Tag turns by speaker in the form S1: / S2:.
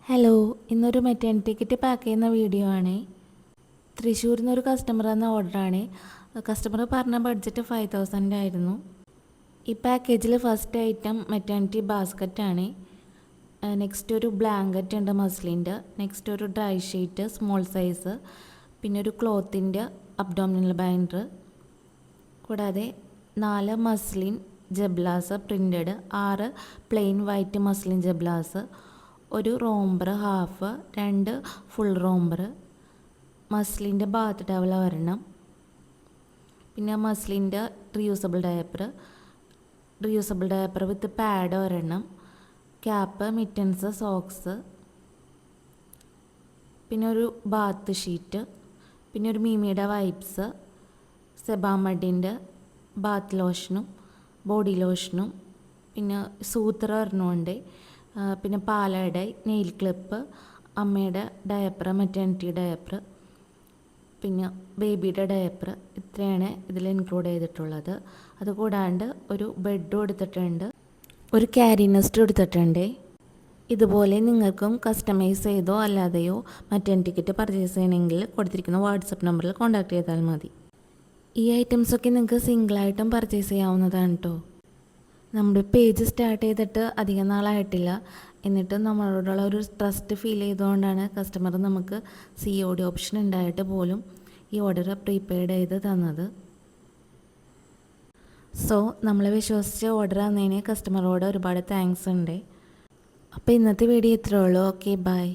S1: Hello, ഇന്നൊരു maternity kit pack ചെയ്യുന്ന video ആണ്. തൃശ്ശൂരിൽ നിന്നൊരു കസ്റ്റമർ തന്ന ഓർഡറാണ്. കസ്റ്റമർ പറഞ്ഞ ബഡ്ജറ്റ് 5000 ആയിരുന്നു. ഈ പാക്കേജിൽ ഫസ്റ്റ് ഐറ്റം മെറ്റേണിറ്റി ബാസ്ക്കറ്റ് ആണ്. നെക്സ്റ്റ് ഒരു ബ്ലാങ്കറ്റ് ഉണ്ട് മസ്ലിൻ്റെ. നെക്സ്റ്റ് ഒരു ഡ്രൈ ഷീറ്റ് സ്മോൾ സൈസ്, പിന്നെ ഒരു ക്ലോത്തിൻ്റെ അബ്ഡോമിനൽ ബൈൻഡർ, കൂടാതെ 4 മസ്ലിൻ ജബ്ലാസ് പ്രിൻറ്റഡ്, 6 പ്ലെയിൻ വൈറ്റ് മസ്ലിൻ ജബ്ലാസ്, ഒരു റോംബർ ഹാഫ്, 2 ഫുൾ റോംബർ, മസ്ലിൻ്റെ ബാത്ത് ടവൽ ഒരെണ്ണം, പിന്നെ മസ്ലിൻ്റെ റീയൂസബിൾ ഡയപ്പർ വിത്ത് പാഡ് ഒരെണ്ണം, ക്യാപ്പ്, മിറ്റൻസ്, സോക്സ്, പിന്നെ ഒരു ബാത്ത് ഷീറ്റ്, പിന്നെ ഒരു മിമിയുടെ വൈപ്സ്, സെബാമഡിൻ്റെ ബാത്ത് ലോഷനും ബോഡി ലോഷനും, പിന്നെ സൂത്ര ഒരെണ്ണമുണ്ട്, പിന്നെ പാലയുടെ നെയിൽ ക്ലിപ്പ്, അമ്മയുടെ ഡയപ്പർ, മെറ്റേണിറ്റി ഡയപ്പർ, പിന്നെ ബേബിയുടെ ഡയപ്പർ. ഇത്രയാണ് ഇതിൽ ഇൻക്ലൂഡ് ചെയ്തിട്ടുള്ളത്. അതുകൂടാണ്ട് ഒരു ബെഡും എടുത്തിട്ടുണ്ട്, ഒരു ക്യാരി നെസ്റ്റ് എടുത്തിട്ടുണ്ട്. ഇതുപോലെ നിങ്ങൾക്കും കസ്റ്റമൈസ് ചെയ്തോ അല്ലാതെയോ മെറ്റേണിറ്റി കിറ്റ് പർച്ചേസ് ചെയ്യണമെങ്കിൽ കൊടുത്തിരിക്കുന്ന വാട്സപ്പ് നമ്പറിൽ കോൺടാക്ട് ചെയ്താൽ മതി. ഈ ഐറ്റംസൊക്കെ നിങ്ങൾക്ക് സിംഗിളായിട്ടും പർച്ചേസ് ചെയ്യാവുന്നതാണ് കേട്ടോ. നമ്മുടെ പേജ് സ്റ്റാർട്ട് ചെയ്തിട്ട് അധികം നാളായിട്ടില്ല, എന്നിട്ട് നമ്മളോടുള്ള ഒരു ട്രസ്റ്റ് ഫീൽ ചെയ്തുകൊണ്ടാണ് കസ്റ്റമർ നമുക്ക് COD ഓപ്ഷൻ ഉണ്ടായിട്ട് പോലും ഈ ഓർഡർ പ്രീപെയ്ഡ് ചെയ്ത് തന്നത്. സോ നമ്മളെ വിശ്വസിച്ച് ഓർഡർ തന്നതിന് കസ്റ്റമറോട് ഒരുപാട് താങ്ക്സ് ഉണ്ട്. അപ്പോൾ ഇന്നത്തെ വീഡിയോ ഇത്രയേ ഉള്ളൂ. Okay, by.